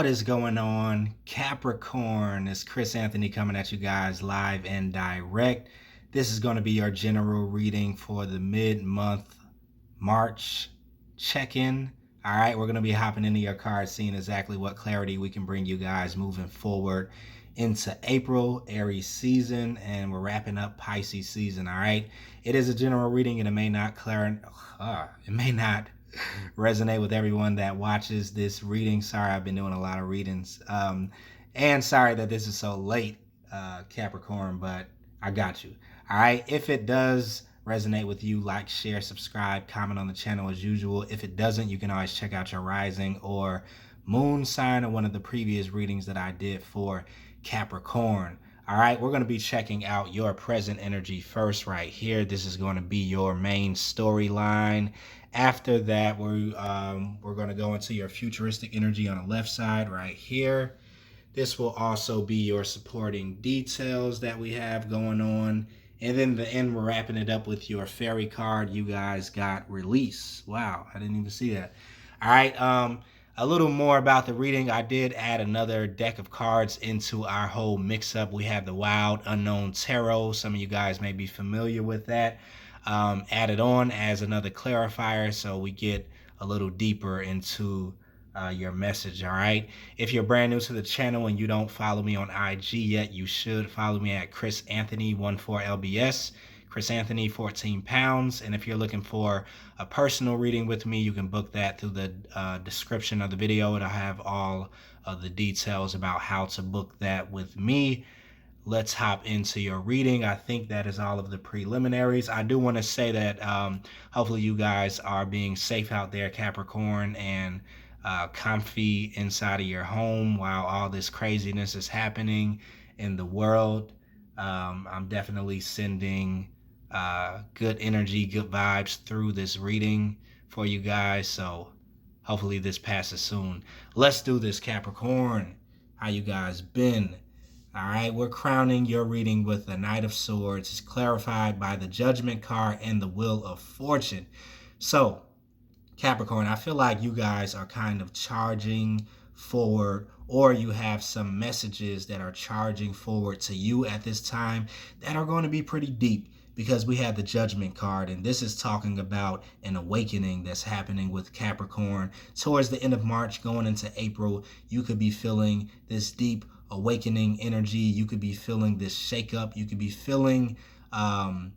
What is going on, Capricorn? It's Chris Anthony coming at you guys live and direct. This is going to be your general reading for the mid-month March check-in. All right, we're going to be hopping into your cards, seeing exactly what clarity we can bring you guys moving forward into April, Aries season, and we're wrapping up Pisces season. All right, it is a general reading, and it may not resonate with everyone that watches this reading. Sorry, I've been doing a lot of readings. And sorry that this is so late, Capricorn, but I got you. All right. If it does resonate with you, like, share, subscribe, comment on the channel as usual. If it doesn't, you can always check out your rising or moon sign or one of the previous readings that I did for Capricorn. All right, we're going to be checking out your present energy first right here. This is going to be your main storyline. After that, we're going to go into your futuristic energy on the left side right here. This will also be your supporting details that we have going on. And then the end, we're wrapping it up with your fairy card. You guys got release. Wow, I didn't even see that. All right, a little more about the reading. I did add another deck of cards into our whole mix-up. We have the Wild Unknown Tarot. Some of you guys may be familiar with that. Added on as another clarifier, so we get a little deeper into your message. All right, if you're brand new to the channel and you don't follow me on IG yet, you should follow me at chrisanthony14lbs, Chris Anthony 14 pounds. And if you're looking for a personal reading with me, you can book that through the description of the video. It'll have all of the details about how to book that with me. Let's hop into your reading. I think that is all of the preliminaries. I do want to say that hopefully you guys are being safe out there, Capricorn, and comfy inside of your home while all this craziness is happening in the world. I'm definitely sending good energy, good vibes through this reading for you guys. So hopefully this passes soon. Let's do this, Capricorn. How you guys been? All right, we're crowning your reading with the Knight of Swords. It's clarified by the Judgment card and the Wheel of Fortune. So, Capricorn, I feel like you guys are kind of charging forward, or you have some messages that are charging forward to you at this time that are going to be pretty deep, because we have the Judgment card, and this is talking about an awakening that's happening with Capricorn. Towards the end of March, going into April, you could be feeling this deep awakening energy. You could be feeling this shakeup. You could be feeling, I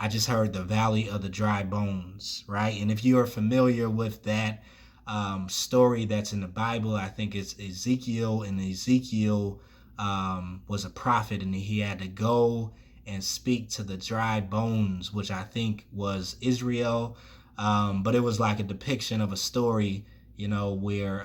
just heard the Valley of the Dry Bones, right? And if you are familiar with that story that's in the Bible, I think it's Ezekiel, and Ezekiel was a prophet, and he had to go and speak to the dry bones, which I think was Israel. But it was like a depiction of a story, you know, where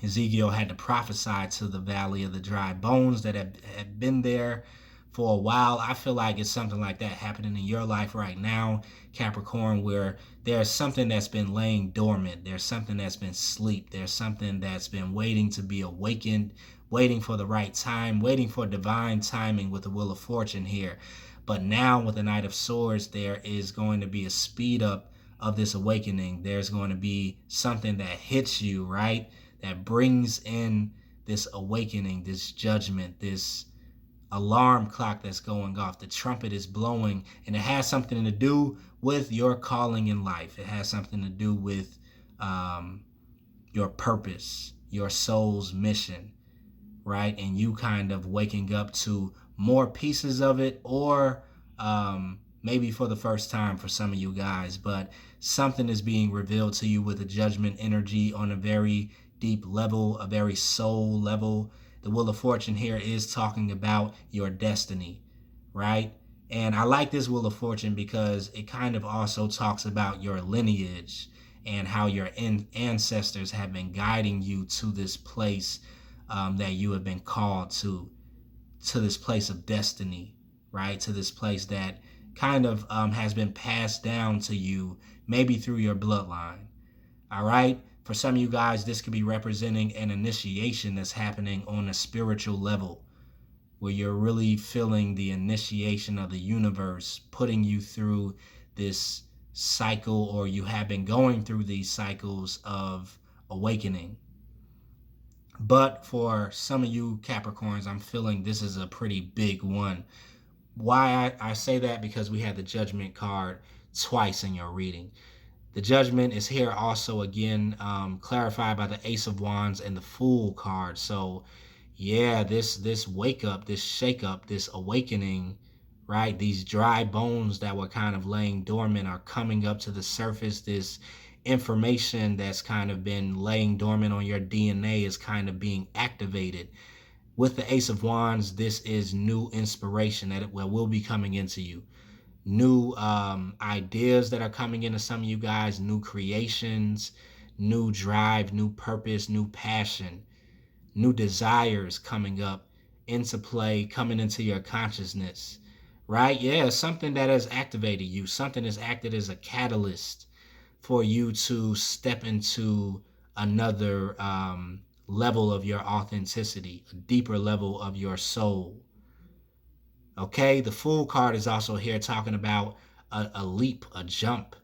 Ezekiel had to prophesy to the Valley of the Dry Bones that had been there for a while. I feel like it's something like that happening in your life right now, Capricorn, where there's something that's been laying dormant. There's something that's been asleep. There's something that's been waiting to be awakened, waiting for the right time, waiting for divine timing with the Wheel of Fortune here. But now with the Knight of Swords, there is going to be a speed up of this awakening. There's going to be something that hits you, right? That brings in this awakening, this judgment, this alarm clock that's going off. The trumpet is blowing, and it has something to do with your calling in life. It has something to do with your purpose, your soul's mission, right? And you kind of waking up to more pieces of it, or maybe for the first time for some of you guys, but something is being revealed to you with a judgment energy on a very deep level, a very soul level. The Wheel of Fortune here is talking about your destiny, right? And I like this Wheel of Fortune because it kind of also talks about your lineage and how your ancestors have been guiding you to this place that you have been called to this place of destiny, right? To this place that kind of has been passed down to you, maybe through your bloodline, all right? For some of you guys, this could be representing an initiation that's happening on a spiritual level, where you're really feeling the initiation of the universe putting you through this cycle, or you have been going through these cycles of awakening, But for some of you Capricorns, I'm feeling this is a pretty big one. Why I say that? Because we had the Judgment card twice in your reading. The Judgment is here also again, clarified by the Ace of Wands and the Fool card. So yeah, this wake up, this shake up, this awakening, right? These dry bones that were kind of laying dormant are coming up to the surface. This information that's kind of been laying dormant on your DNA is kind of being activated. With the Ace of Wands, this is new inspiration that will be coming into you. New ideas that are coming into some of you guys, new creations, new drive, new purpose, new passion, new desires coming up into play, coming into your consciousness, right? Yeah, something that has activated you, something has acted as a catalyst for you to step into another level of your authenticity, a deeper level of your soul. Okay, the Fool card is also here talking about a leap, a jump,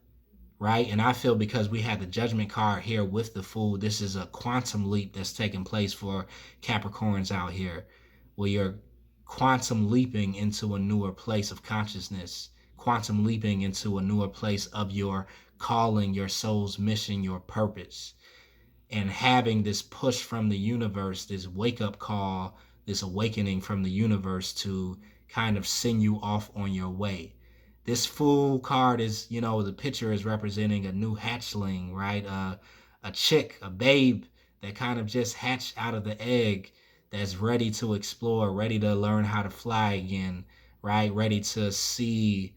right? And I feel because we had the Judgment card here with the Fool, this is a quantum leap that's taking place for Capricorns out here, where you're quantum leaping into a newer place of consciousness, quantum leaping into a newer place of your calling, your soul's mission, your purpose, and having this push from the universe, this wake up call, this awakening from the universe to kind of send you off on your way. This Fool card is, the picture is representing a new hatchling, right? A chick, a babe that kind of just hatched out of the egg, that's ready to explore, ready to learn how to fly again, right? Ready to see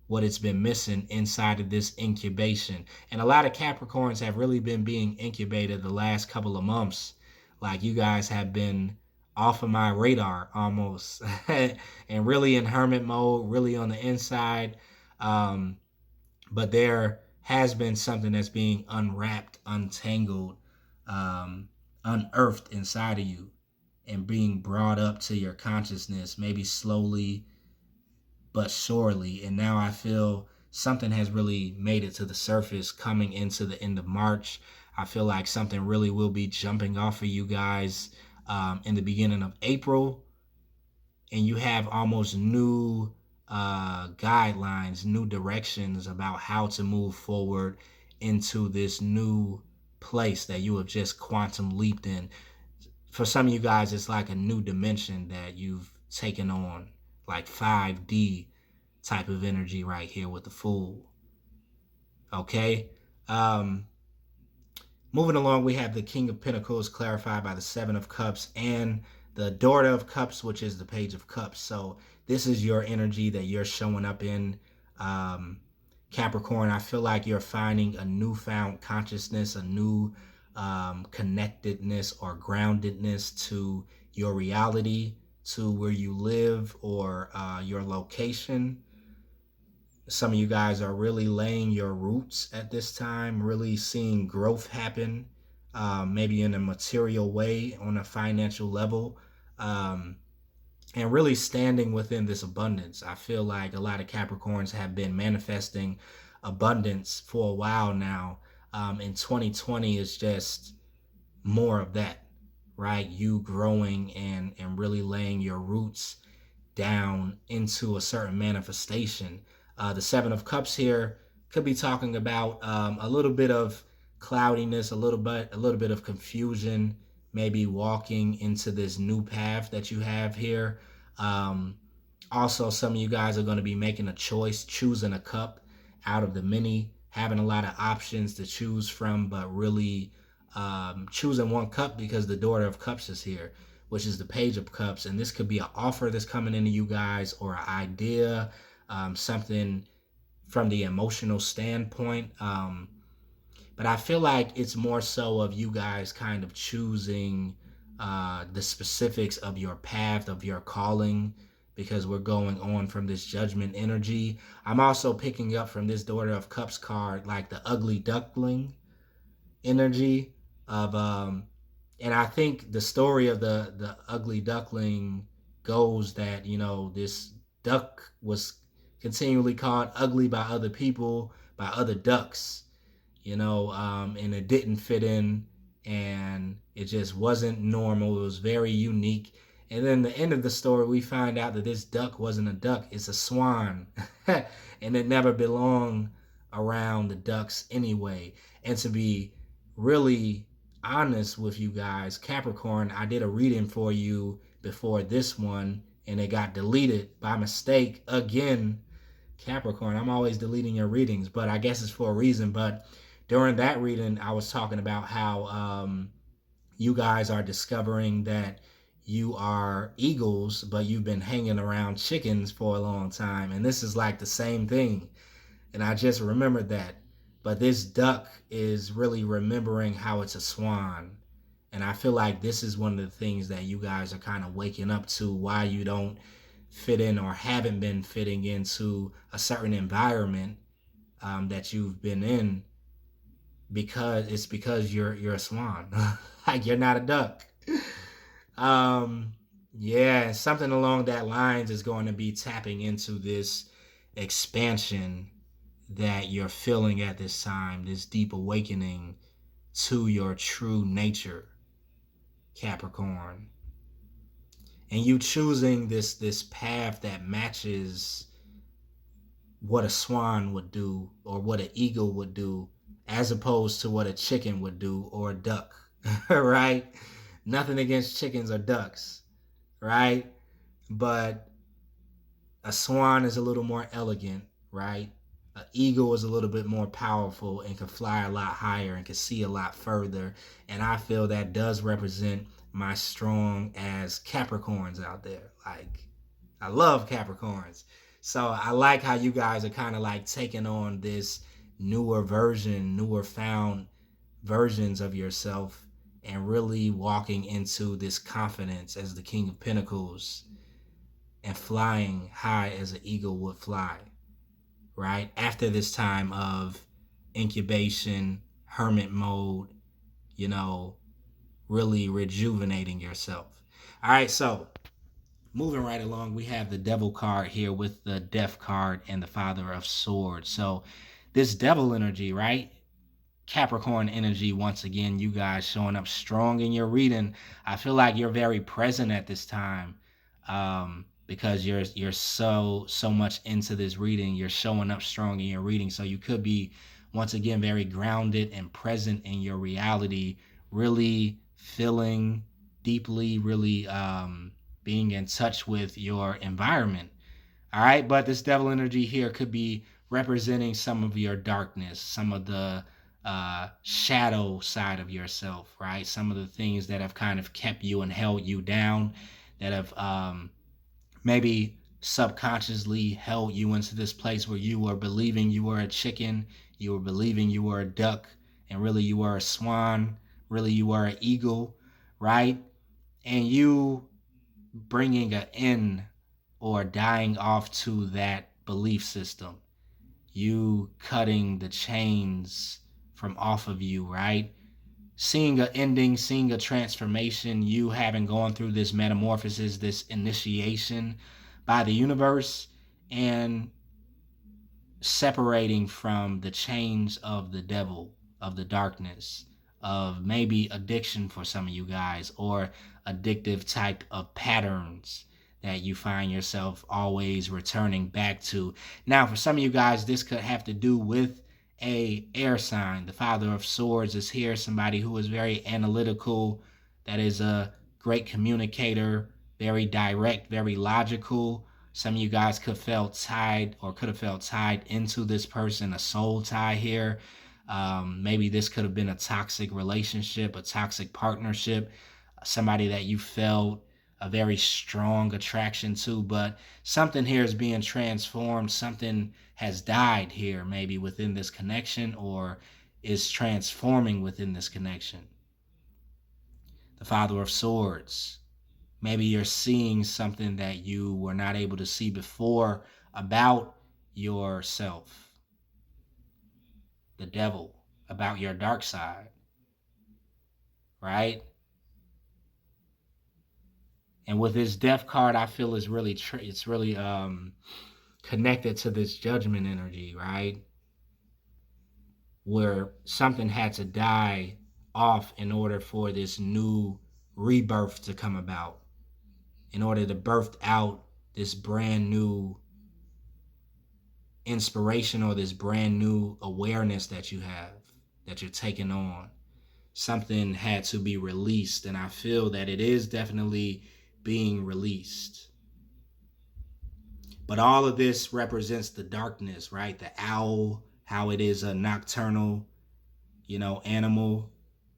what it's been missing inside of this incubation. And a lot of Capricorns have really been being incubated the last couple of months. Like you guys have been off of my radar almost, and really in hermit mode, really on the inside. Um, but there has been something that's being unwrapped, untangled, um, unearthed inside of you and being brought up to your consciousness, maybe slowly but surely. And now I feel something has really made it to the surface coming into the end of March. I feel like something really will be jumping off of you guys in the beginning of April. And you have almost new guidelines, new directions about how to move forward into this new place that you have just quantum leaped in. For some of you guys, it's like a new dimension that you've taken on, like 5D type of energy right here with the Fool. Okay. Um, Moving along, we have the King of Pentacles clarified by the Seven of Cups and the Daughter of Cups, which is the Page of Cups. So this is your energy that you're showing up in. Capricorn, I feel like you're finding a newfound consciousness, a new connectedness or groundedness to your reality, to where you live, or your location. Some of you guys are really laying your roots at this time, really seeing growth happen, maybe in a material way, on a financial level, um, and really standing within this abundance. I feel like a lot of Capricorns have been manifesting abundance for a while now. In 2020 is just more of that, right? You growing and really laying your roots down into a certain manifestation. The Seven of Cups here could be talking about a little bit of cloudiness, a little bit of confusion, maybe walking into this new path that you have here. Um, Also, some of you guys are going to be making a choice, choosing a cup out of the many, having a lot of options to choose from, but really choosing one cup because the Daughter of Cups is here, which is the Page of Cups. And this could be an offer that's coming into you guys, or an idea, something from the emotional standpoint. But I feel like it's more so of you guys kind of choosing the specifics of your path, of your calling, because we're going on from this Judgment energy. I'm also picking up from this Daughter of Cups card, like the ugly duckling energy of and I think the story of the ugly duckling goes that, this duck was continually called ugly by other people, by other ducks, and it didn't fit in, and It just wasn't normal. It was very unique. And then the end of the story, we find out that this duck wasn't a duck, it's a swan. And it never belonged around the ducks anyway. And to be really honest with you guys, Capricorn, I did a reading for you before this one, and it got deleted by mistake again. Capricorn, I'm always deleting your readings, but I guess it's for a reason. But during that reading, I was talking about how you guys are discovering that you are eagles, but you've been hanging around chickens for a long time. And this is like the same thing. And I just remembered that. But this duck is really remembering how it's a swan. And I feel like this is one of the things that you guys are kind of waking up to, why you don't fit in or haven't been fitting into a certain environment that you've been in, because you're a swan. Like you're not a duck. um yeah, something along that lines is going to be tapping into this expansion that you're feeling at this time, this deep awakening to your true nature, Capricorn. And you choosing this path that matches what a swan would do or what an eagle would do, as opposed to what a chicken would do or a duck. Right? Nothing against chickens or ducks, right? But a swan is a little more elegant, right? An eagle is a little bit more powerful and can fly a lot higher and can see a lot further. And I feel that does represent my strong as Capricorns out there. Like, I love Capricorns. So I like how you guys are kind of like taking on this newer found versions of yourself and really walking into this confidence as the King of Pentacles and flying high as an eagle would fly, right? After this time of incubation, hermit mode, you know, really rejuvenating yourself. All right, so moving right along, we have the Devil card here with the Death card and the Father of Swords. So this Devil energy, right? Capricorn energy, once again, you guys showing up strong in your reading. I feel like you're very present at this time, because you're so much into this reading. You're showing up strong in your reading, so you could be once again very grounded and present in your reality, really feeling deeply, really being in touch with your environment. All right, but this devil energy here could be representing some of your darkness, some of the shadow side of yourself, right? Some of the things that have kind of kept you and held you down, that have maybe subconsciously held you into this place where you were believing you were a chicken, you were believing you were a duck, and really you were a swan, really you were an eagle, right? And you bringing an end or dying off to that belief system, you cutting the chains from off of you, right? Seeing a ending, seeing a transformation, you having gone through this metamorphosis, this initiation by the universe, and separating from the chains of the devil, of the darkness, of maybe addiction for some of you guys, or addictive type of patterns that you find yourself always returning back to. Now, for some of you guys, this could have to do with a air sign. The Father of Swords is here, somebody who is very analytical, that is a great communicator, very direct, very logical. Some of you guys could have felt tied into this person, a soul tie here. Maybe this could have been a toxic relationship, a toxic partnership, somebody that you felt a very strong attraction to, but something here is being transformed. Something has died here, maybe within this connection, or is transforming within this connection. The Father of Swords. Maybe you're seeing something that you were not able to see before about yourself. The devil, about your dark side, right? And with this death card, I feel is really it's really connected to this judgment energy, right? Where something had to die off in order for this new rebirth to come about, in order to birth out this brand new inspiration or this brand new awareness that you have, that you're taking on. Something had to be released, and I feel that it is definitely being released. But all of this represents the darkness, right? The owl, how it is a nocturnal, animal.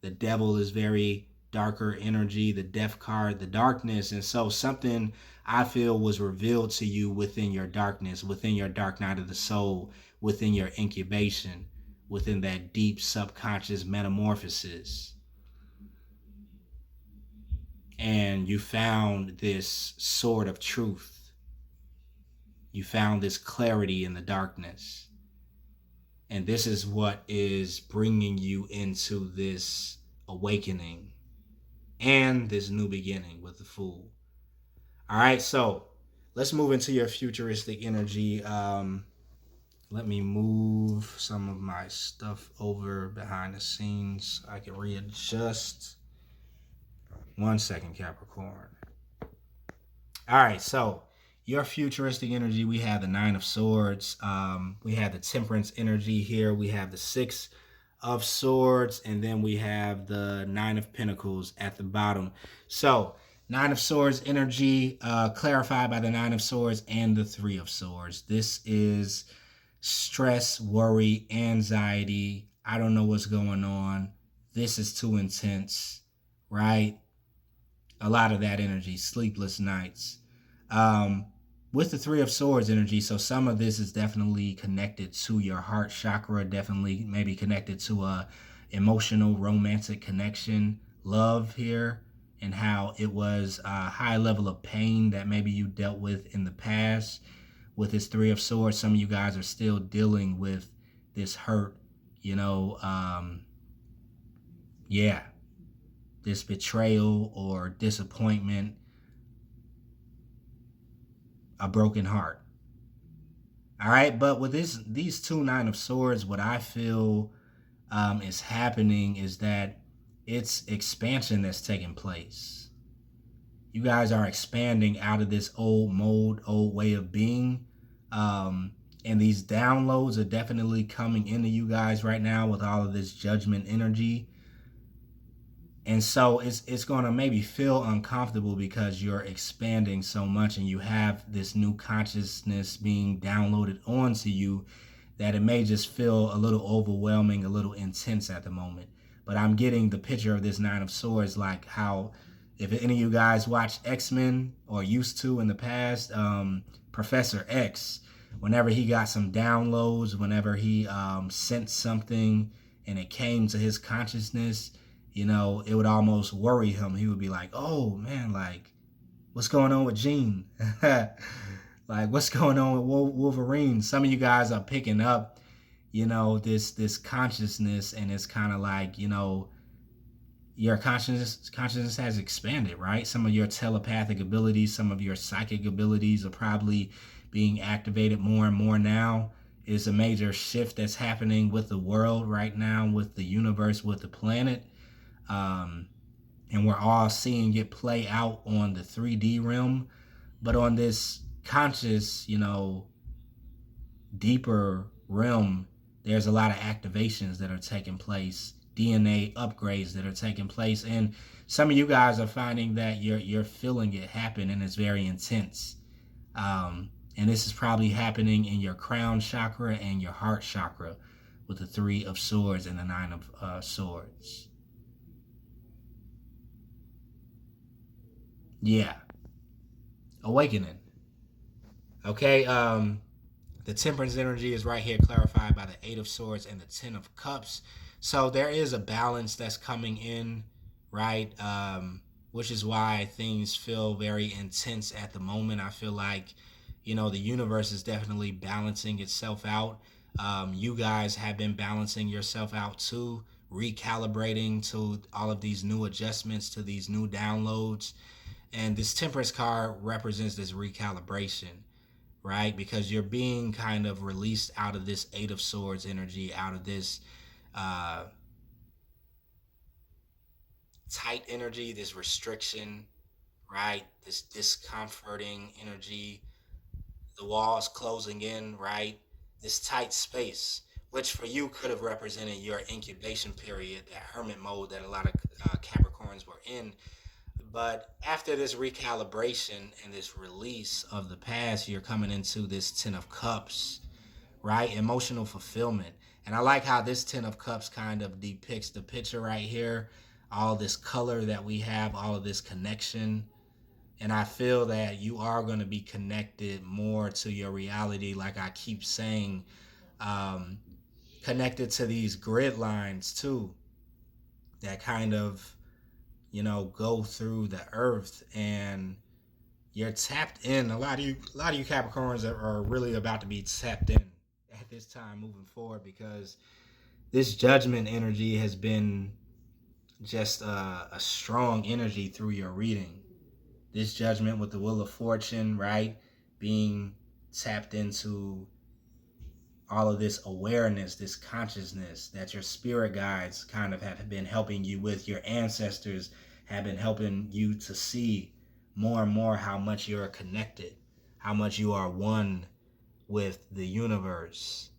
The devil is very darker energy, the death card, the darkness. And so something I feel was revealed to you within your darkness, within your dark night of the soul, within your incubation, within that deep subconscious metamorphosis. And you found this sword of truth. You found this clarity in the darkness. And this is what is bringing you into this awakening and this new beginning with the Fool. All right, so let's move into your futuristic energy. Let me move some of my stuff over behind the scenes so I can readjust. 1 second, Capricorn. All right, so your futuristic energy, we have the Nine of Swords. We have the Temperance energy here. We have the Six of Swords, and then we have the Nine of Pentacles at the bottom. So Nine of Swords energy, clarified by the Nine of Swords and the Three of Swords. This is stress, worry, anxiety. I don't know what's going on. This is too intense, right? A lot of that energy, sleepless nights. With the Three of Swords energy, so some of this is definitely connected to your heart chakra, definitely maybe connected to a emotional, romantic connection, love here, and how it was a high level of pain that maybe you dealt with in the past. With this Three of Swords, some of you guys are still dealing with this hurt, this betrayal or disappointment, a broken heart. All right, but with these two Nine of Swords, what I feel is happening is that it's expansion that's taking place. You guys are expanding out of this old mold, old way of being. And these downloads are definitely coming into you guys right now with all of this judgment energy. And so it's going to maybe feel uncomfortable because you're expanding so much and you have this new consciousness being downloaded onto you that it may just feel a little overwhelming, a little intense at the moment. But I'm getting the picture of this Nine of Swords, like how, if any of you guys watch X-Men or used to in the past, Professor X, whenever he got some downloads, whenever he sensed something and it came to his consciousness, it would almost worry him. He would be like, oh man, like, what's going on with Jean? Like, what's going on with Wolverine? Some of you guys are picking up, this consciousness, and it's kind of like, your consciousness has expanded, right? Some of your telepathic abilities, some of your psychic abilities are probably being activated more and more now. It's a major shift that's happening with the world right now, with the universe, with the planet. And we're all seeing it play out on the 3D realm, but on this conscious, deeper realm, there's a lot of activations that are taking place, DNA upgrades that are taking place, and some of you guys are finding that you're feeling it happen, and it's very intense. And this is probably happening in your crown chakra and your heart chakra with the Three of Swords and the Nine of Swords. Yeah. Awakening. Okay, the Temperance energy is right here clarified by the Eight of Swords and the Ten of Cups. So there is a balance that's coming in, right? Which is why things feel very intense at the moment. I feel like, the universe is definitely balancing itself out. You guys have been balancing yourself out too, recalibrating to all of these new adjustments, to these new downloads. And this Temperance card represents this recalibration, right? Because you're being kind of released out of this Eight of Swords energy, out of this tight energy, this restriction, right? This discomforting energy, the walls closing in, right? This tight space, which for you could have represented your incubation period, that hermit mode that a lot of Capricorns were in. But after this recalibration and this release of the past, you're coming into this Ten of Cups, right? Emotional fulfillment. And I like how this Ten of Cups kind of depicts the picture right here. All this color that we have, all of this connection. And I feel that you are going to be connected more to your reality, like I keep saying, um, connected to these grid lines too, that kind of, go through the earth, and you're tapped in. A lot of you Capricorns are really about to be tapped in at this time moving forward, because this judgment energy has been just a strong energy through your reading. This judgment with the Wheel of Fortune, right? Being tapped into all of this awareness, this consciousness that your spirit guides kind of have been helping you with. Your ancestors have been helping you to see more and more how much you're connected, how much you are one with the universe.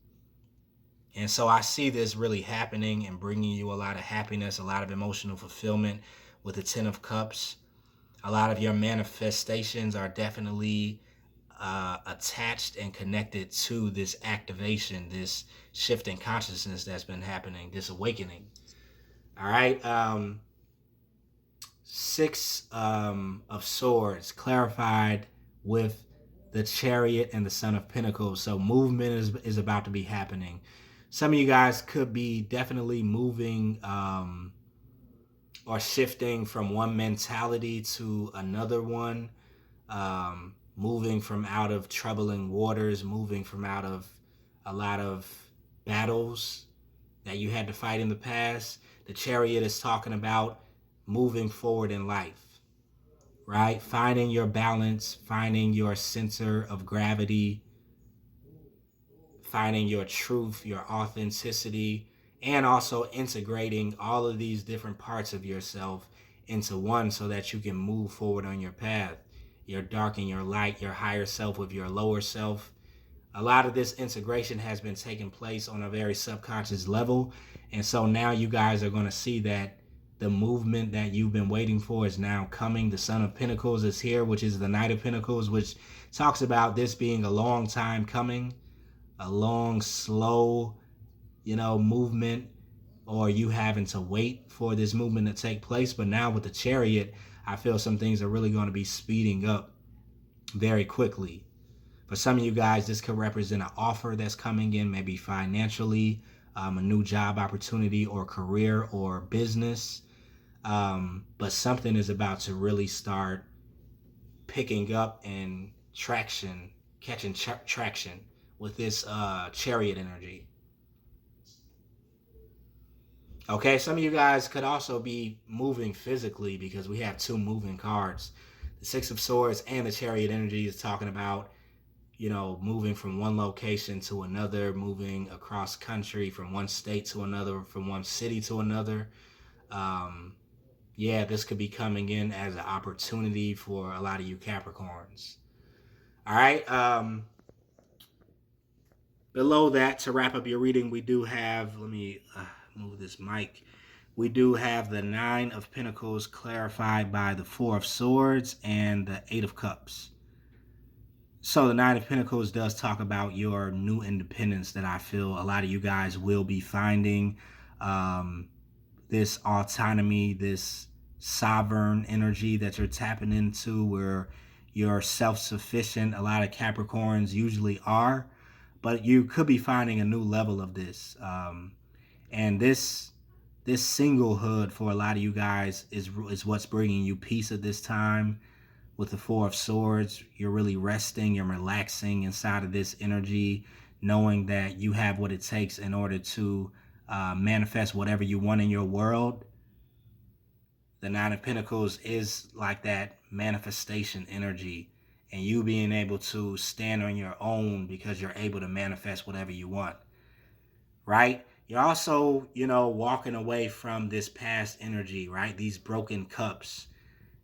And so I see this really happening and bringing you a lot of happiness, a lot of emotional fulfillment with the Ten of Cups. A lot of your manifestations are definitely attached and connected to this activation, this shift in consciousness that's been happening, this awakening. All right. Six of Swords clarified with the Chariot and the Son of Pentacles. So movement is about to be happening. Some of you guys could be definitely moving or shifting from one mentality to another one, moving from out of troubling waters, moving from out of a lot of battles that you had to fight in the past. The Chariot is talking about moving forward in life, right? Finding your balance, finding your center of gravity, finding your truth, your authenticity, and also integrating all of these different parts of yourself into one so that you can move forward on your path. Your dark and your light, your higher self with your lower self. A lot of this integration has been taking place on a very subconscious level. And so now you guys are going to see that the movement that you've been waiting for is now coming. The Son of Pentacles is here, which is the Knight of Pentacles, which talks about this being a long time coming, a long, slow, movement, or you having to wait for this movement to take place. But now with the Chariot, I feel some things are really going to be speeding up very quickly. For some of you guys, this could represent an offer that's coming in, maybe financially, a new job opportunity or career or business. But something is about to really start picking up and catching traction with this Chariot energy. Okay, some of you guys could also be moving physically, because we have two moving cards. The Six of Swords and the Chariot energy is talking about, moving from one location to another, moving across country, from one state to another, from one city to another. This could be coming in as an opportunity for a lot of you Capricorns. All right. Below that, to wrap up your reading, we do have, let me move this mic. We do have the Nine of Pentacles clarified by the Four of Swords and the Eight of Cups. So the Nine of Pentacles does talk about your new independence that I feel a lot of you guys will be finding. This autonomy, this sovereign energy that you're tapping into, where you're self-sufficient. A lot of Capricorns usually are, but you could be finding a new level of this. And this singlehood for a lot of you guys is what's bringing you peace at this time. With the Four of Swords, you're really resting, you're relaxing inside of this energy, knowing that you have what it takes in order to manifest whatever you want in your world. The Nine of Pentacles is like that manifestation energy, and you being able to stand on your own because you're able to manifest whatever you want, right? you're also, walking away from this past energy, right? These broken cups,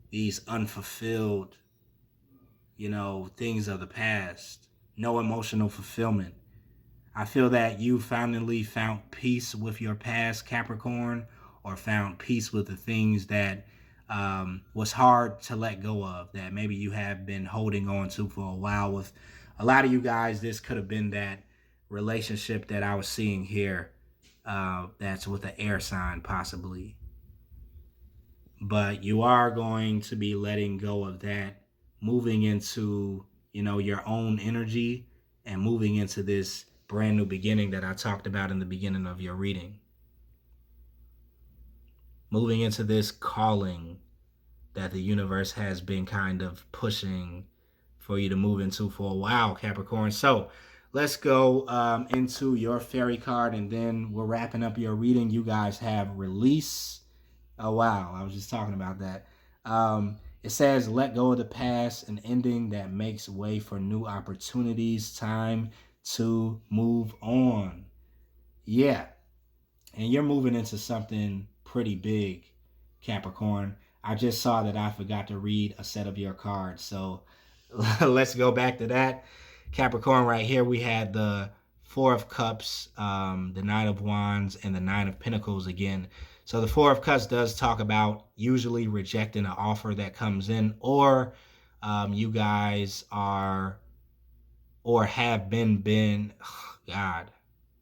these unfulfilled, things of the past. No emotional fulfillment. I feel that you finally found peace with your past, Capricorn, or found peace with the things that was hard to let go of, that maybe you have been holding on to for a while. With a lot of you guys, this could have been that relationship that I was seeing here, that's with an air sign, possibly. But you are going to be letting go of that, moving into, your own energy, and moving into this brand new beginning that I talked about in the beginning of your reading. Moving into this calling that the universe has been kind of pushing for you to move into for a while, Capricorn. So let's go into your fairy card, and then we're wrapping up your reading. You guys have release. Oh, wow. I was just talking about that. It says, let go of the past, an ending that makes way for new opportunities, time to move on. Yeah. And you're moving into something pretty big, Capricorn. I just saw that I forgot to read a set of your cards. So let's go back to that. Capricorn, right here, we had the Four of Cups, the Nine of Wands, and the Nine of Pentacles again. So the Four of Cups does talk about usually rejecting an offer that comes in, or you guys are or have been, oh God,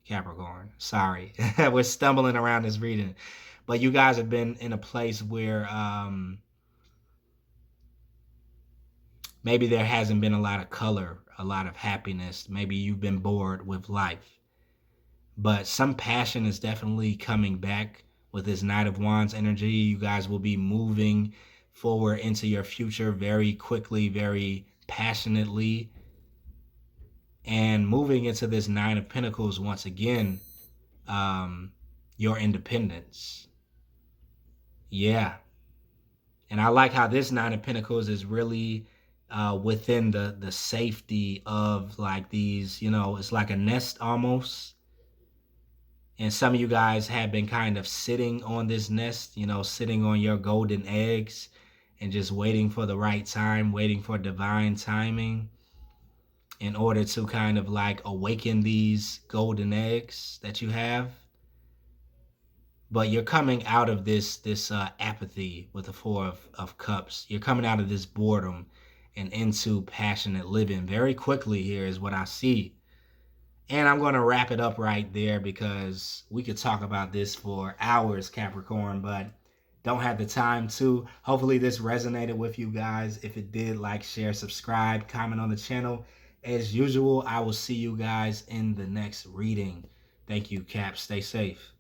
Capricorn. Sorry, we're stumbling around this reading, but you guys have been in a place where maybe there hasn't been a lot of color, a lot of happiness. Maybe you've been bored with life, but some passion is definitely coming back with this Knight of Wands energy. You guys will be moving forward into your future very quickly, very passionately, and moving into this Nine of Pentacles once again. Your independence. Yeah. And I like how this Nine of Pentacles is really within the safety of like these, it's like a nest almost. And some of you guys have been kind of sitting on this nest, sitting on your golden eggs and just waiting for the right time, waiting for divine timing in order to kind of like awaken these golden eggs that you have. But you're coming out of this apathy with the Four of Cups. You're coming out of this boredom and into passionate living very quickly here is what I see. And I'm going to wrap it up right there because we could talk about this for hours, Capricorn, but don't have the time to. Hopefully this resonated with you guys. If it did, like, share, subscribe, comment on the channel. As usual, I will see you guys in the next reading. Thank you, Cap. Stay safe.